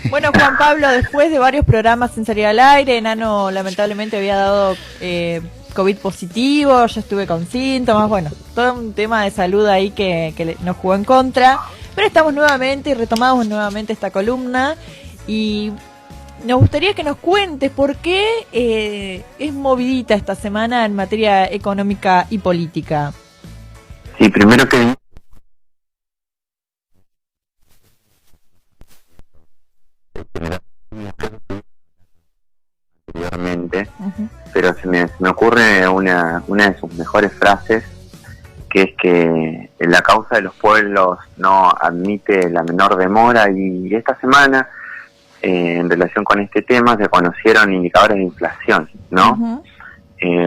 Bueno, Juan Pablo, después de varios programas sin salir al aire, Enano lamentablemente había dado COVID positivo, yo estuve con síntomas, bueno, todo un tema de salud ahí que nos jugó en contra, pero estamos nuevamente y retomamos nuevamente esta columna y nos gustaría que nos cuentes por qué es movidita esta semana en materia económica y política. Sí, primero que anteriormente, pero se me ocurre una de sus mejores frases, que es que la causa de los pueblos no admite la menor demora, y esta semana, en relación con este tema, se conocieron indicadores de inflación, ¿no?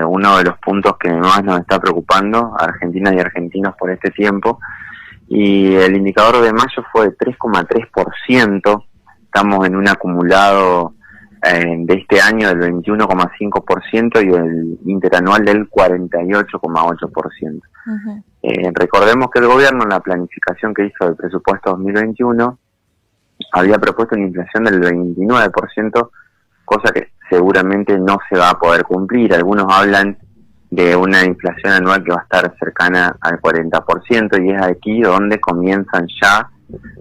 Uno de los puntos que más nos está preocupando a argentinas y argentinos por este tiempo, y el indicador de mayo fue de 3,3%, estamos en un acumulado de este año del 21,5% y el interanual del 48,8%. Recordemos que el gobierno, en la planificación que hizo del presupuesto 2021, había propuesto una inflación del 29%, cosa que seguramente no se va a poder cumplir. Algunos hablan de una inflación anual que va a estar cercana al 40%, y es aquí donde comienzan ya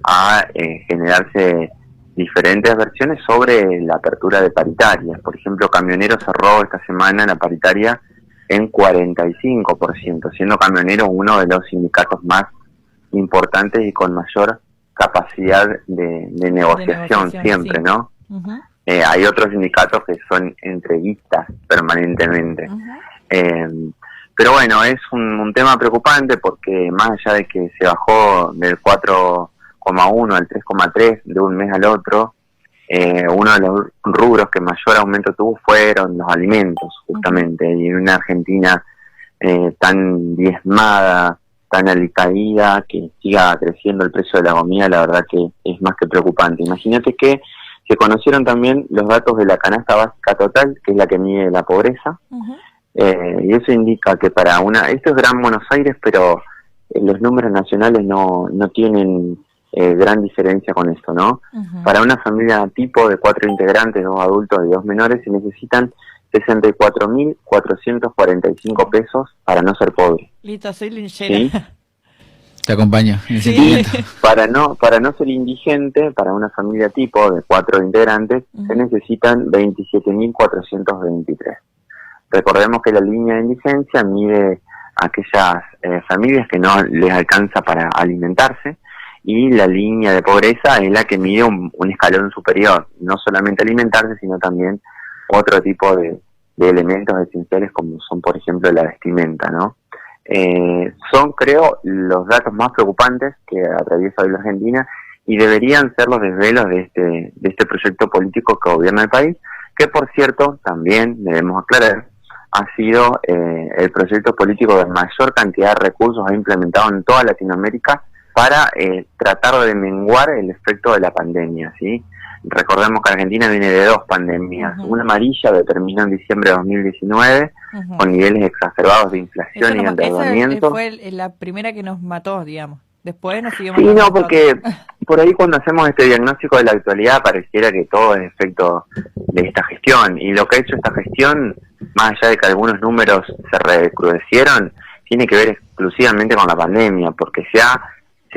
a generarse diferentes versiones sobre la apertura de paritarias. Por ejemplo, Camioneros cerró esta semana la paritaria en 45%, siendo Camioneros uno de los sindicatos más importantes y con mayor capacidad de negociación siempre, sí, ¿no? Hay otros sindicatos que son entreguistas permanentemente. Pero bueno, es un tema preocupante, porque más allá de que se bajó del 4,1 al 3,3 de un mes al otro, uno de los rubros que mayor aumento tuvo fueron los alimentos, justamente. Y en una Argentina tan diezmada, tan alicaída, que siga creciendo el precio de la comida, la verdad que es más que preocupante. Imagínate que se conocieron también los datos de la canasta básica total, que es la que mide la pobreza, y eso indica que esto es Gran Buenos Aires, pero los números nacionales no tienen gran diferencia con esto, ¿no? Para una familia tipo de 4 integrantes, 2 adultos y 2 menores, se necesitan 64.445 pesos para no ser pobre. Listo, soy linchera. ¿Sí? Te acompaño en el Sí. sentimiento. Para no ser indigente, para una familia tipo de 4 integrantes, se necesitan 27.423. Recordemos que la línea de indigencia mide aquellas familias que no les alcanza para alimentarse, y la línea de pobreza es la que mide un escalón superior, no solamente alimentarse, sino también otro tipo de elementos esenciales, como son, por ejemplo, la vestimenta, ¿no? Son, creo, los datos más preocupantes que atraviesa hoy la Argentina, y deberían ser los desvelos de este proyecto político que gobierna el país, que, por cierto, también debemos aclarar, ha sido el proyecto político de mayor cantidad de recursos ha implementado en toda Latinoamérica para tratar de menguar el efecto de la pandemia, ¿sí? Recordemos que Argentina viene de 2 pandemias, una amarilla que terminó en diciembre de 2019, con niveles exacerbados de inflación y endeudamiento. Esa fue la primera que nos mató, digamos. Después nos siguió matando. Sí, no, porque por ahí cuando hacemos este diagnóstico de la actualidad pareciera que todo es efecto de esta gestión, y lo que ha hecho esta gestión, más allá de que algunos números se recrudecieron, tiene que ver exclusivamente con la pandemia, porque se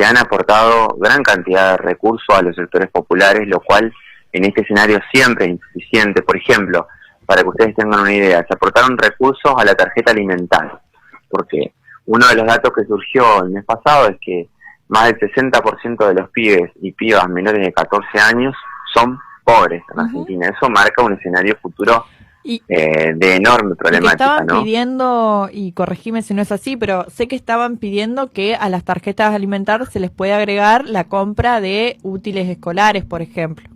han aportado gran cantidad de recursos a los sectores populares, lo cual en este escenario siempre es insuficiente. Por ejemplo, para que ustedes tengan una idea, se aportaron recursos a la tarjeta alimentaria, porque uno de los datos que surgió el mes pasado es que más del 60% de los pibes y pibas menores de 14 años son pobres en Argentina. Eso marca un escenario futuro de enorme problemática, estaban ¿no? pidiendo, y corregime si no es así, pero sé que estaban pidiendo que a las tarjetas alimentarias se les puede agregar la compra de útiles escolares, por ejemplo.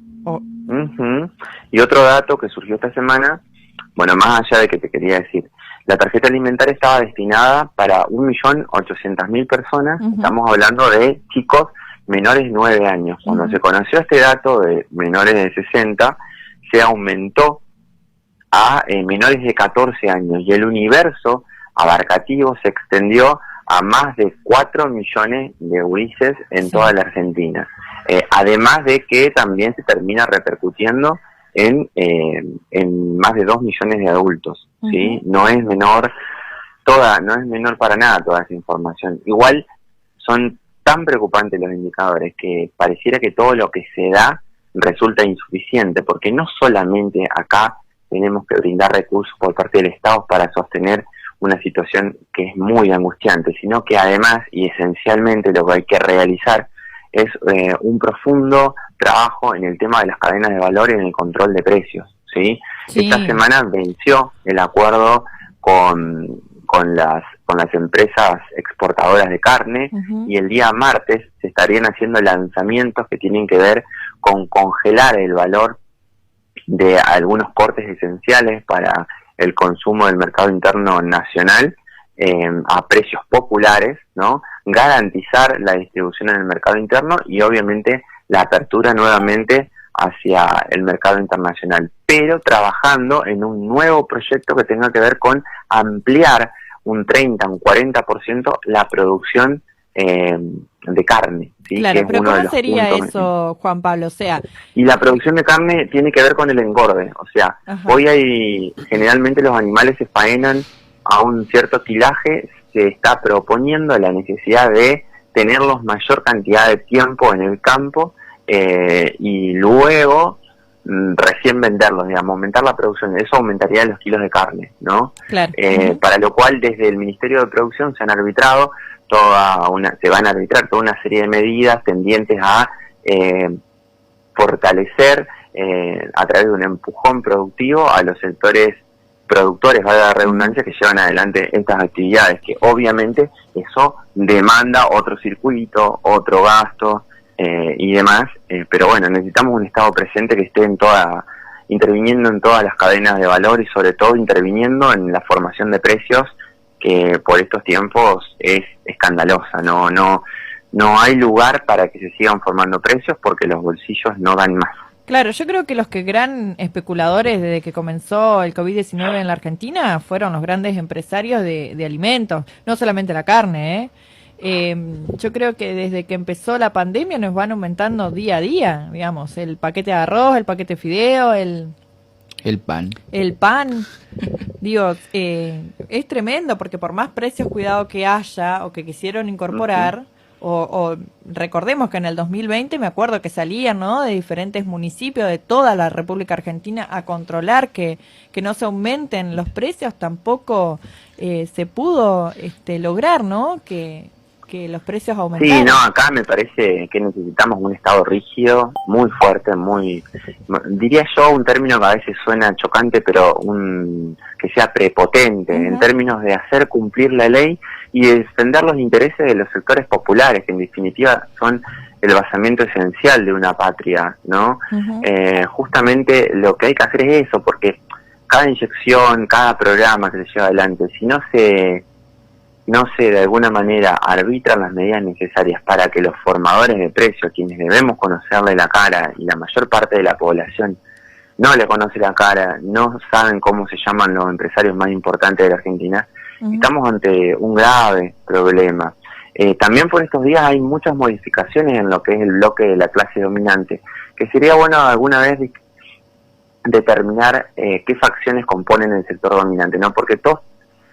Y otro dato que surgió esta semana, bueno, más allá de que te quería decir, la tarjeta alimentaria estaba destinada para 1.800.000 personas, estamos hablando de chicos menores de 9 años. Cuando se conoció este dato de menores de 60, se aumentó a menores de 14 años, y el universo abarcativo se extendió a más de 4 millones de gurises en toda la Argentina. Además de que también se termina repercutiendo en más de 2 millones de adultos, ¿sí? No es menor para nada toda esa información. Igual son tan preocupantes los indicadores que pareciera que todo lo que se da resulta insuficiente, porque no solamente acá tenemos que brindar recursos por parte del Estado para sostener una situación que es muy angustiante, sino que además y esencialmente lo que hay que realizar es un profundo trabajo en el tema de las cadenas de valor y en el control de precios, ¿sí? Esta semana venció el acuerdo con las empresas exportadoras de carne, y el día martes se estarían haciendo lanzamientos que tienen que ver con congelar el valor de algunos cortes esenciales para el consumo del mercado interno nacional a precios populares, ¿no? Garantizar la distribución en el mercado interno y obviamente la apertura nuevamente hacia el mercado internacional, pero trabajando en un nuevo proyecto que tenga que ver con ampliar un 30, un 40% la producción de carne, ¿sí? Claro, que pero ¿cómo sería eso, Juan Pablo? O sea, y la producción de carne tiene que ver con el engorde, o sea, hoy generalmente los animales se faenan a un cierto kilaje, se está proponiendo la necesidad de tenerlos mayor cantidad de tiempo en el campo y luego recién venderlos, digamos, aumentar la producción. Eso aumentaría los kilos de carne, ¿no? Claro. Para lo cual desde el Ministerio de Producción se van a arbitrar toda una serie de medidas tendientes a fortalecer a través de un empujón productivo a los sectores productores, valga la redundancia, que llevan adelante estas actividades, que obviamente eso demanda otro circuito, otro gasto y demás, pero bueno, necesitamos un Estado presente que esté interviniendo en todas las cadenas de valor y sobre todo interviniendo en la formación de precios, que por estos tiempos es escandalosa. No hay lugar para que se sigan formando precios porque los bolsillos no dan más. Claro, yo creo que los gran especuladores desde que comenzó el COVID-19 en la Argentina fueron los grandes empresarios de alimentos, no solamente la carne, yo creo que desde que empezó la pandemia nos van aumentando día a día, digamos, el paquete de arroz, el paquete de fideo, el pan, digo, es tremendo porque por más precios cuidado que haya o que quisieron incorporar, o recordemos que en el 2020 me acuerdo que salían, ¿no?, de diferentes municipios de toda la República Argentina a controlar que no se aumenten los precios, tampoco se pudo lograr, ¿no?, que los precios aumentaran. Sí, no, acá me parece que necesitamos un Estado rígido, muy fuerte, diría yo un término que a veces suena chocante, pero que sea prepotente, en términos de hacer cumplir la ley y de defender los intereses de los sectores populares, que en definitiva son el basamento esencial de una patria, ¿no? Justamente lo que hay que hacer es eso, porque cada inyección, cada programa que se lleva adelante, si no se de alguna manera arbitran las medidas necesarias para que los formadores de precios, quienes debemos conocerle la cara, y la mayor parte de la población no le conoce la cara, no saben cómo se llaman los empresarios más importantes de la Argentina, estamos ante un grave problema. También por estos días hay muchas modificaciones en lo que es el bloque de la clase dominante, que sería bueno alguna vez determinar qué facciones componen el sector dominante, ¿no? Porque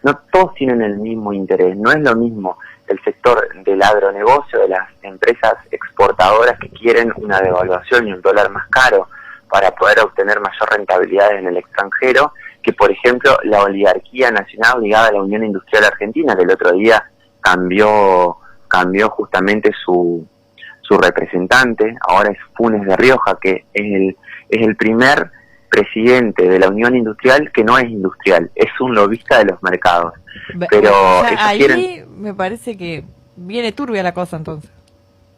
no todos tienen el mismo interés. No es lo mismo el sector del agronegocio, de las empresas exportadoras que quieren una devaluación y un dólar más caro para poder obtener mayor rentabilidad en el extranjero, que por ejemplo la oligarquía nacional ligada a la Unión Industrial Argentina, que el otro día cambió justamente su representante, ahora es Funes de Rioja, que es el primer presidente de la Unión Industrial que no es industrial, es un lobista de los mercados. Pero o sea, ahí me parece que viene turbia la cosa entonces.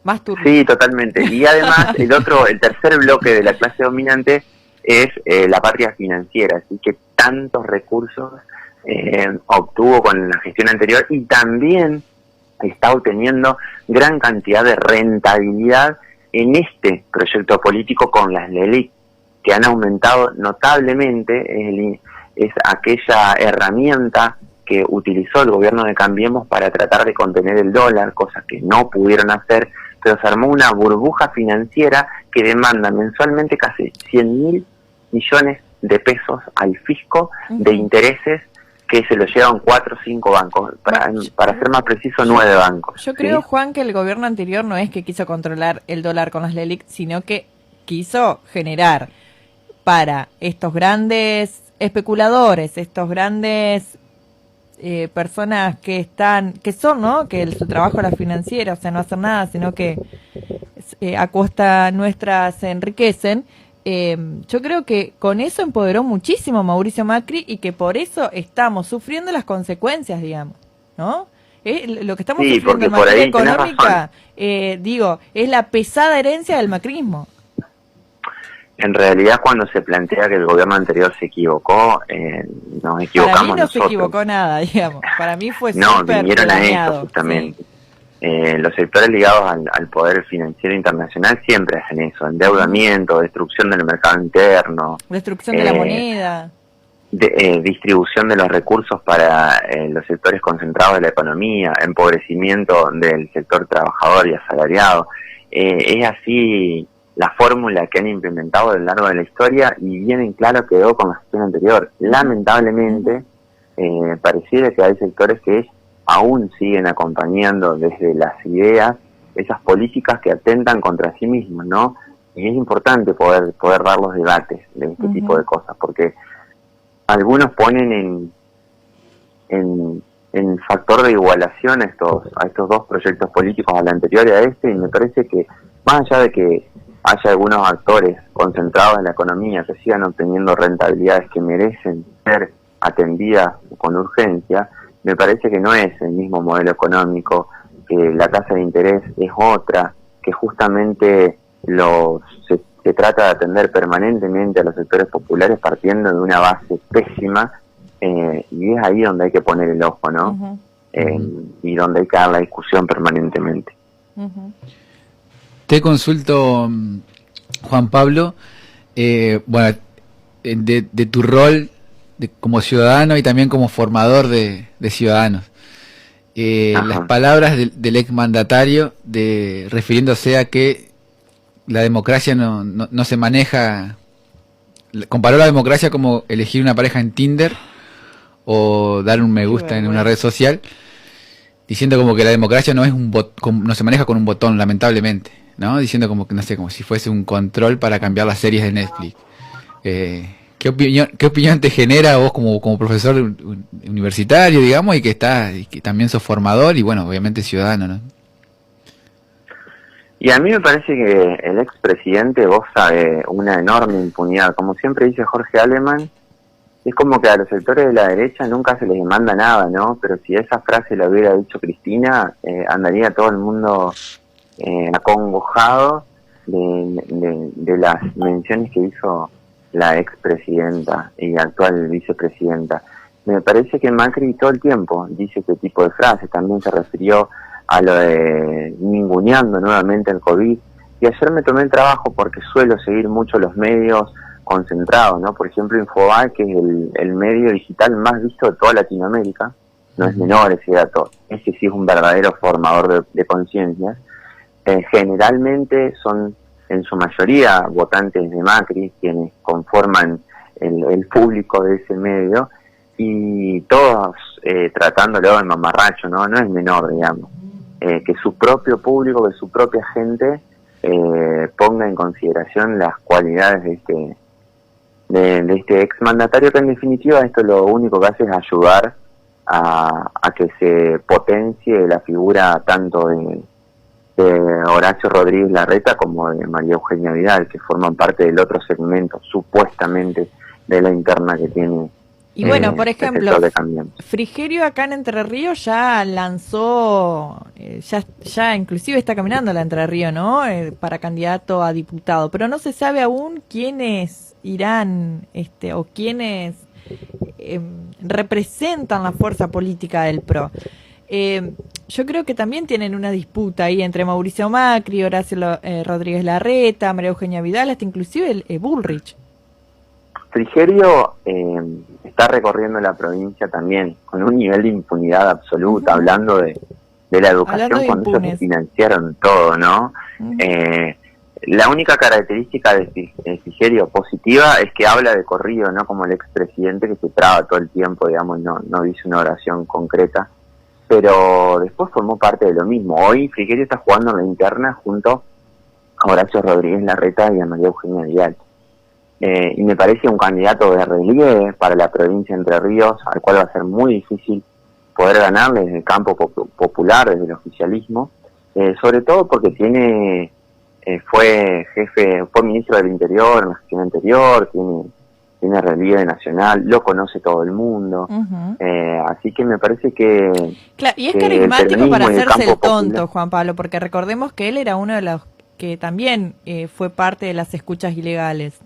Más turbia. Sí, totalmente. Y además el tercer bloque de la clase dominante es la patria financiera, así que tantos recursos obtuvo con la gestión anterior y también está obteniendo gran cantidad de rentabilidad en este proyecto político con las LELIC, que han aumentado notablemente. Es aquella herramienta que utilizó el gobierno de Cambiemos para tratar de contener el dólar, cosas que no pudieron hacer, pero se armó una burbuja financiera que demanda mensualmente casi 100.000 millones de pesos al fisco de intereses que se lo llevan 4 o 5 bancos, para ser más preciso 9 bancos. Yo creo, Juan, que el gobierno anterior no es que quiso controlar el dólar con las LELIC, sino que quiso generar para estos grandes especuladores, estos grandes personas que son, ¿no? Que su trabajo era financiero, o sea, no hacer nada, sino que a costa nuestra se enriquecen. Yo creo que con eso empoderó muchísimo a Mauricio Macri y que por eso estamos sufriendo las consecuencias, digamos, ¿no? Lo que estamos sufriendo en materia económica, es la pesada herencia del macrismo. En realidad, cuando se plantea que el gobierno anterior se equivocó, nos equivocamos. Para mí no se nosotros. equivocó nada, digamos. Para mí fue no, súper vinieron planeado, a eso justamente. Sí. Los sectores ligados al poder financiero internacional siempre hacen eso: endeudamiento, destrucción del mercado interno, destrucción de la moneda, distribución de los recursos para los sectores concentrados de la economía, empobrecimiento del sector trabajador y asalariado. Es así la fórmula que han implementado a lo largo de la historia, y bien en claro quedó con la gestión anterior. Lamentablemente, pareciera que hay sectores que aún siguen acompañando desde las ideas esas políticas que atentan contra sí mismos, ¿no? Y es importante poder dar los debates de este tipo de cosas, porque algunos ponen en factor de igualación a estos dos proyectos políticos, al anterior y a este, y me parece que más allá de que haya algunos actores concentrados en la economía que sigan obteniendo rentabilidades que merecen ser atendidas con urgencia, me parece que no es el mismo modelo económico, que la tasa de interés es otra, que justamente se trata de atender permanentemente a los sectores populares partiendo de una base pésima, y es ahí donde hay que poner el ojo, ¿no? Y donde hay que dar la discusión permanentemente. Te consulto, Juan Pablo, bueno, de tu rol como ciudadano y también como formador de ciudadanos. Las palabras del exmandatario refiriéndose a que la democracia no se maneja, comparó la democracia como elegir una pareja en Tinder o dar un me gusta en una red social, diciendo como que la democracia no es no se maneja con un botón, lamentablemente, ¿no? Diciendo como que, no sé, como si fuese un control para cambiar las series de Netflix. ¿Qué opinión te genera a vos como profesor universitario, digamos, y que también sos formador y, bueno, obviamente ciudadano, ¿no? Y a mí me parece que el expresidente goza de una enorme impunidad. Como siempre dice Jorge Alemán, es como que a los sectores de la derecha nunca se les demanda nada, ¿no? Pero si esa frase la hubiera dicho Cristina, andaría todo el mundo acongojado de las menciones que hizo la expresidenta y actual vicepresidenta. Me parece que Macri todo el tiempo dice este tipo de frases. También se refirió a lo de ninguneando nuevamente el COVID. Y ayer me tomé el trabajo, porque suelo seguir mucho los medios concentrados, ¿no? Por ejemplo, Infobae, que es el medio digital más visto de toda Latinoamérica. No es menor ese dato. Ese sí es un verdadero formador de conciencias. Generalmente son en su mayoría votantes de Macri quienes conforman el público de ese medio, y todos tratándolo de mamarracho, ¿no? No es menor, digamos, que su propio público, que su propia gente ponga en consideración las cualidades de este exmandatario, que en definitiva esto lo único que hace es ayudar a que se potencie la figura tanto de Horacio Rodríguez Larreta como de María Eugenia Vidal, que forman parte del otro segmento supuestamente de la interna que tiene. Y bueno, por ejemplo, Frigerio acá en Entre Ríos ya lanzó, ya inclusive está caminando la Entre Ríos, ¿no? Para candidato a diputado, pero no se sabe aún quiénes irán, o quiénes representan la fuerza política del PRO. Yo creo que también tienen una disputa ahí entre Mauricio Macri, Horacio Rodríguez Larreta, María Eugenia Vidal, hasta inclusive Bullrich. Frigerio está recorriendo la provincia también con un nivel de impunidad absoluta, hablando de de la educación cuando ellos se financiaron todo, ¿no? La única característica de Frigerio positiva es que habla de corrido, ¿no? Como el expresidente que se traba todo el tiempo, digamos, no dice una oración concreta, pero después formó parte de lo mismo. Hoy Frigerio está jugando en la interna junto a Horacio Rodríguez Larreta y a María Eugenia Vidal. Y me parece un candidato de relieve para la provincia de Entre Ríos, al cual va a ser muy difícil poder ganarle desde el campo popular, desde el oficialismo, sobre todo porque fue ministro del Interior en la gestión anterior, tiene relieve nacional, lo conoce todo el mundo, así que me parece que... Claro, y es carismático para hacerse el tonto, popular. Juan Pablo, porque recordemos que él era uno de los que también fue parte de las escuchas ilegales.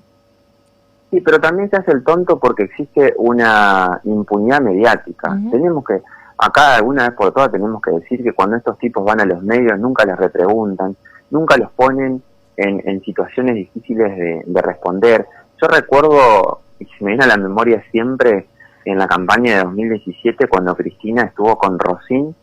Sí, pero también se hace el tonto porque existe una impunidad mediática. Tenemos que, acá alguna vez por todas tenemos que decir que cuando estos tipos van a los medios nunca les repreguntan, nunca los ponen en situaciones difíciles de responder. Yo recuerdo, y se me viene a la memoria siempre, en la campaña de 2017 cuando Cristina estuvo con Rosín,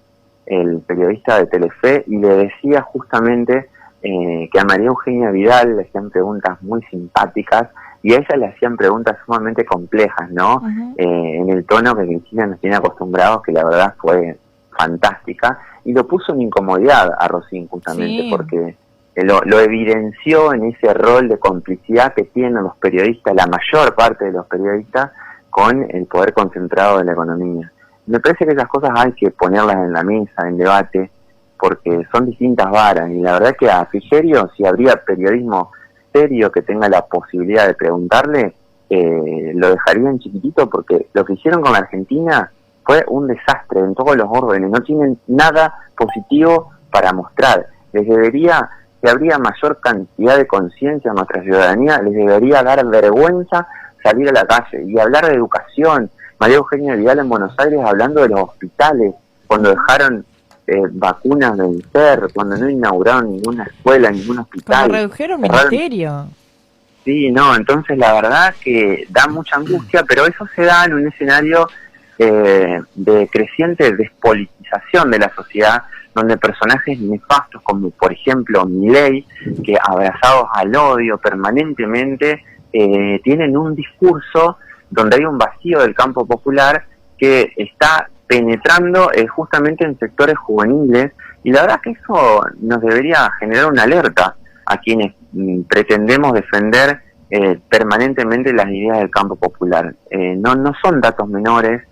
el periodista de Telefe, y le decía justamente que a María Eugenia Vidal le hacían preguntas muy simpáticas y a ella le hacían preguntas sumamente complejas, ¿no? En el tono que Cristina nos tiene acostumbrados, que la verdad fue fantástica, y lo puso en incomodidad a Rosín justamente, porque lo evidenció en ese rol de complicidad que tienen los periodistas, la mayor parte de los periodistas, con el poder concentrado de la economía. Me parece que esas cosas hay que ponerlas en la mesa, en debate, porque son distintas varas, y la verdad que a Frigerio, si habría periodismo serio que tenga la posibilidad de preguntarle, lo dejarían chiquitito, porque lo que hicieron con la Argentina fue un desastre en todos los órdenes, no tienen nada positivo para mostrar. Si habría mayor cantidad de conciencia en nuestra ciudadanía, les debería dar vergüenza salir a la calle y hablar de educación. María Eugenia Vidal en Buenos Aires hablando de los hospitales, cuando dejaron vacunas vencer, cuando no inauguraron ninguna escuela, ningún hospital. Cuando redujeron ministerio. Sí, no, entonces la verdad que da mucha angustia, pero eso se da en un escenario de creciente despolitización de la sociedad, donde personajes nefastos como por ejemplo Milei, que abrazados al odio permanentemente, tienen un discurso donde hay un vacío del campo popular que está penetrando justamente en sectores juveniles, y la verdad que eso nos debería generar una alerta a quienes pretendemos defender permanentemente las ideas del campo popular. No son datos menores.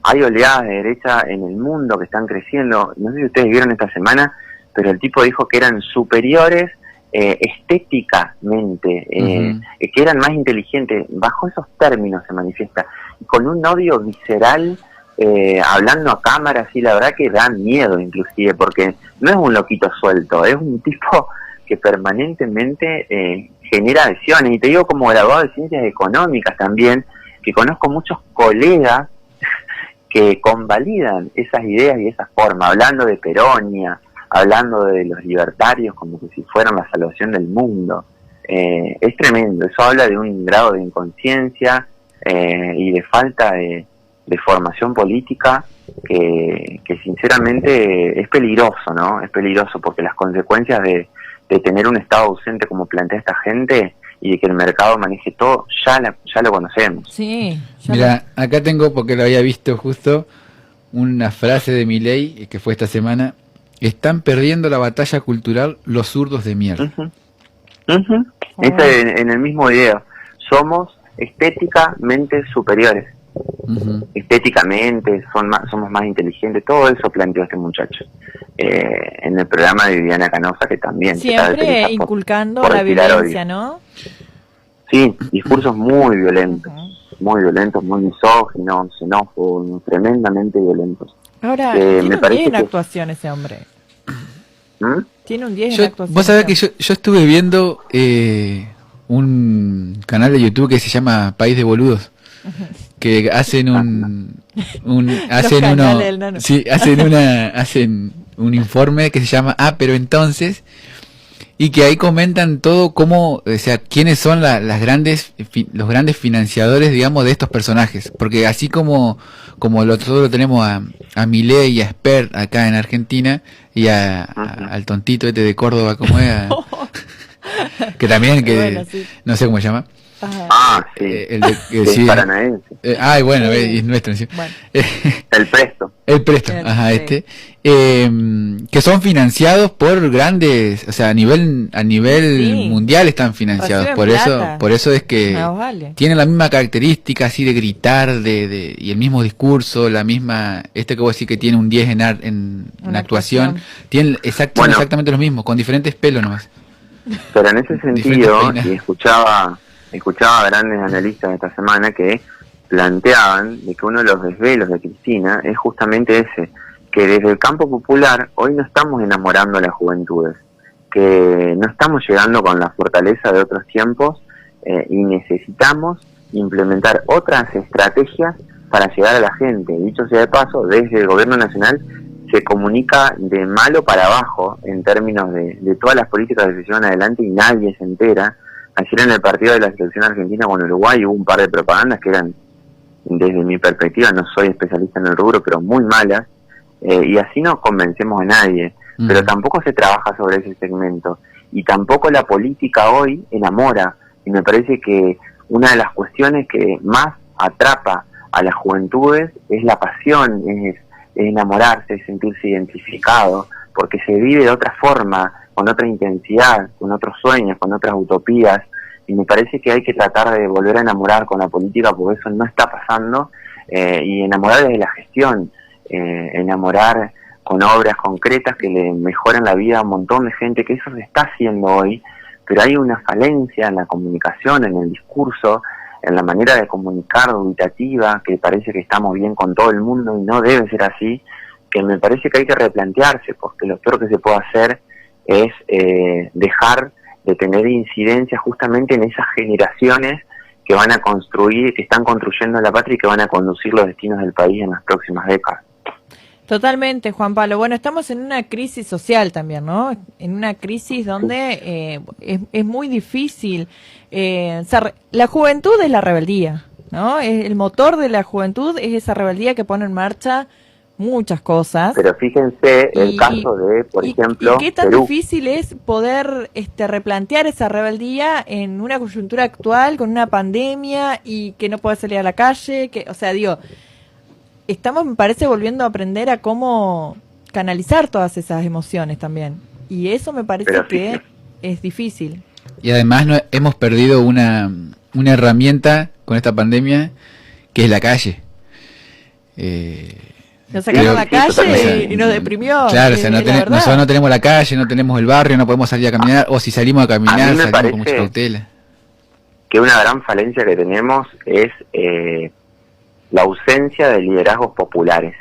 Hay oleadas de derecha en el mundo que están creciendo. No sé si ustedes vieron esta semana, pero el tipo dijo que eran superiores estéticamente, que eran más inteligentes. Bajo esos términos se manifiesta, con un odio visceral, hablando a cámara, así, la verdad que da miedo inclusive, porque no es un loquito suelto, es un tipo que permanentemente genera adhesiones. Y te digo, como graduado de Ciencias Económicas también, que conozco muchos colegas que convalidan esas ideas y esas formas, hablando de Peronia, hablando de los libertarios como que si fueran la salvación del mundo. Es tremendo, eso habla de un grado de inconsciencia y de falta de formación política que sinceramente es peligroso, ¿no? Es peligroso porque las consecuencias de tener un Estado ausente como plantea esta gente y de que el mercado maneje todo, ya lo conocemos. Sí. Mira, acá tengo, porque lo había visto justo, una frase de Milei que fue esta semana: están perdiendo la batalla cultural los zurdos de mierda. En el mismo video, somos estéticamente superiores. Estéticamente somos más inteligentes, todo eso planteó este muchacho en el programa de Viviana Canosa, que también siempre inculcando por la violencia, odio. ¿No? Sí, discursos muy violentos, muy misóginos, xenófobos, tremendamente violentos. Ahora, tiene un 10 en actuación ese hombre. Tiene un 10 en actuación. Vos sabés que yo estuve viendo un canal de YouTube que se llama País de Boludos, que hacen hacen un informe que se llama pero entonces, Y que ahí comentan todo cómo, o sea, quiénes son los grandes financiadores, digamos, de estos personajes. Porque así como nosotros lo tenemos a Milei y a Spert acá en Argentina, y al tontito este de Córdoba, como es, que también, que bueno, sí. No sé cómo se llama. Sí. El de, sí, paranaense. Bueno, sí. Es nuestro. ¿Sí? Bueno. El Presto. Sí. Que son financiados por grandes, o sea, a nivel sí. mundial están financiados. Por eso es que tienen la misma característica así de gritar, y el mismo discurso, la misma, que vos decís que tiene un 10 en actuación, tienen exactamente lo mismo, con diferentes pelos nomás. Pero en ese sentido, y escuchaba a grandes analistas esta semana que planteaban de que uno de los desvelos de Cristina es justamente ese, que desde el campo popular hoy no estamos enamorando a las juventudes, que no estamos llegando con la fortaleza de otros tiempos y necesitamos implementar otras estrategias para llegar a la gente. Dicho sea de paso, desde el gobierno nacional se comunica de malo para abajo en términos de todas las políticas que se llevan adelante y nadie se entera. Ayer en el partido de la selección argentina con Uruguay hubo un par de propagandas que eran, desde mi perspectiva, no soy especialista en el rubro, pero muy malas, y así no convencemos a nadie, pero tampoco se trabaja sobre ese segmento, y tampoco la política hoy enamora, y me parece que una de las cuestiones que más atrapa a las juventudes es la pasión, es enamorarse, es sentirse identificado, porque se vive de otra forma, con otra intensidad, con otros sueños, con otras utopías, y me parece que hay que tratar de volver a enamorar con la política, porque eso no está pasando, y enamorar desde la gestión, enamorar con obras concretas que le mejoran la vida a un montón de gente, que eso se está haciendo hoy, pero hay una falencia en la comunicación, en el discurso, en la manera de comunicar dubitativa, que parece que estamos bien con todo el mundo y no debe ser así, que me parece que hay que replantearse, porque lo peor que se puede hacer es dejar de tener incidencia justamente en esas generaciones que van a construir, que están construyendo la patria y que van a conducir los destinos del país en las próximas décadas. Totalmente, Juan Pablo. Bueno, estamos en una crisis social también, ¿no? En una crisis donde es muy difícil. La juventud es la rebeldía, ¿no? El motor de la juventud es esa rebeldía que pone en marcha muchas cosas. Pero fíjense el caso de, por ejemplo, ¿y qué tan Perú? Difícil es poder replantear esa rebeldía en una coyuntura actual, con una pandemia y que no puede salir a la calle? Estamos, me parece, volviendo a aprender a cómo canalizar todas esas emociones también. Y eso me parece que es difícil. Y además hemos perdido una herramienta con esta pandemia, que es la calle. Nos sacaron a la calle y nos deprimió. Claro, o sea, nosotros no tenemos la calle, no tenemos el barrio, no podemos salir a caminar, o si salimos a caminar, salimos con mucha cautela. Que una gran falencia que tenemos es la ausencia de liderazgos populares.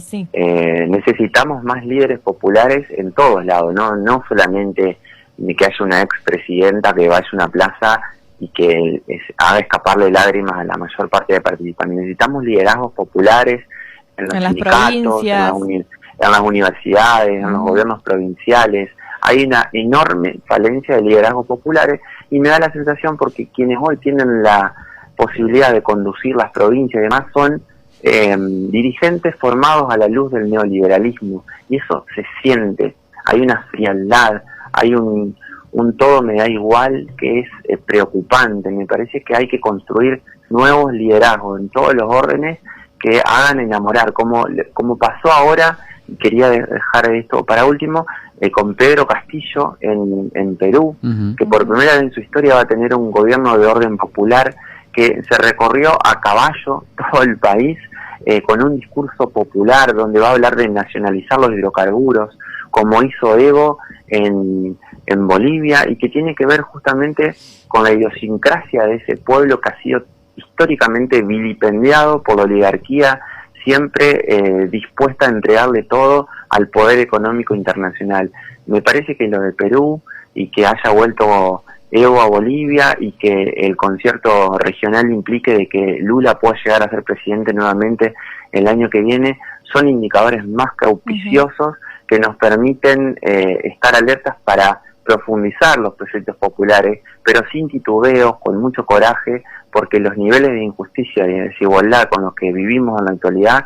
Sí. Necesitamos más líderes populares en todos lados, no solamente que haya una expresidenta que vaya a una plaza y que haga escaparle lágrimas a la mayor parte de participantes. Necesitamos liderazgos populares en los sindicatos, en las universidades, en los gobiernos provinciales. Hay una enorme falencia de liderazgos populares y me da la sensación, porque quienes hoy tienen la posibilidad de conducir las provincias y demás son dirigentes formados a la luz del neoliberalismo, y eso se siente. Hay una frialdad, hay un todo me da igual que es preocupante. Me parece que hay que construir nuevos liderazgos en todos los órdenes que hagan enamorar, como pasó ahora. Quería dejar esto para último, con Pedro Castillo en Perú, que por primera vez en su historia va a tener un gobierno de orden popular, que se recorrió a caballo todo el país, con un discurso popular donde va a hablar de nacionalizar los hidrocarburos, como hizo Evo en Bolivia, y que tiene que ver justamente con la idiosincrasia de ese pueblo que ha sido históricamente vilipendiado por la oligarquía, siempre dispuesta a entregarle todo al poder económico internacional. Me parece que lo de Perú, y que haya vuelto Evo a Bolivia, y que el concierto regional implique de que Lula pueda llegar a ser presidente nuevamente el año que viene, son indicadores más que auspiciosos que nos permiten estar alertas para profundizar los proyectos populares, pero sin titubeos, con mucho coraje, porque los niveles de injusticia y de desigualdad con los que vivimos en la actualidad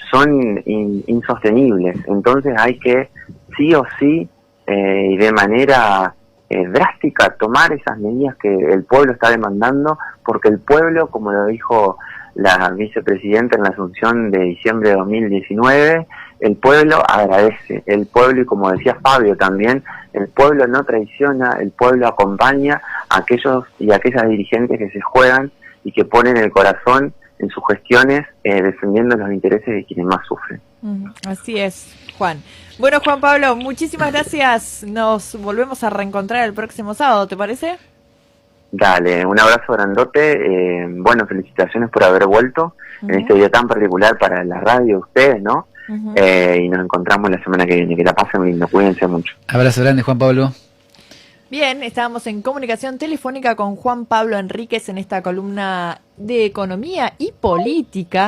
son insostenibles. Entonces hay que sí o sí y de manera drástica tomar esas medidas que el pueblo está demandando, porque el pueblo, como lo dijo la vicepresidenta en la Asunción de diciembre de 2019, el pueblo agradece, el pueblo, y como decía Fabio también, el pueblo no traiciona, el pueblo acompaña a aquellos y aquellas dirigentes que se juegan y que ponen el corazón en sus gestiones, defendiendo los intereses de quienes más sufren. Así es, Juan. Bueno, Juan Pablo, muchísimas gracias. Nos volvemos a reencontrar el próximo sábado, ¿te parece? Dale, un abrazo grandote. Bueno, felicitaciones por haber vuelto en este día tan particular para la radio, ustedes, ¿no? Y nos encontramos la semana que viene. Que la pasen lindo, cuídense mucho. Abrazo grande, Juan Pablo. Bien, estábamos en comunicación telefónica con Juan Pablo Enríquez en esta columna de economía y política.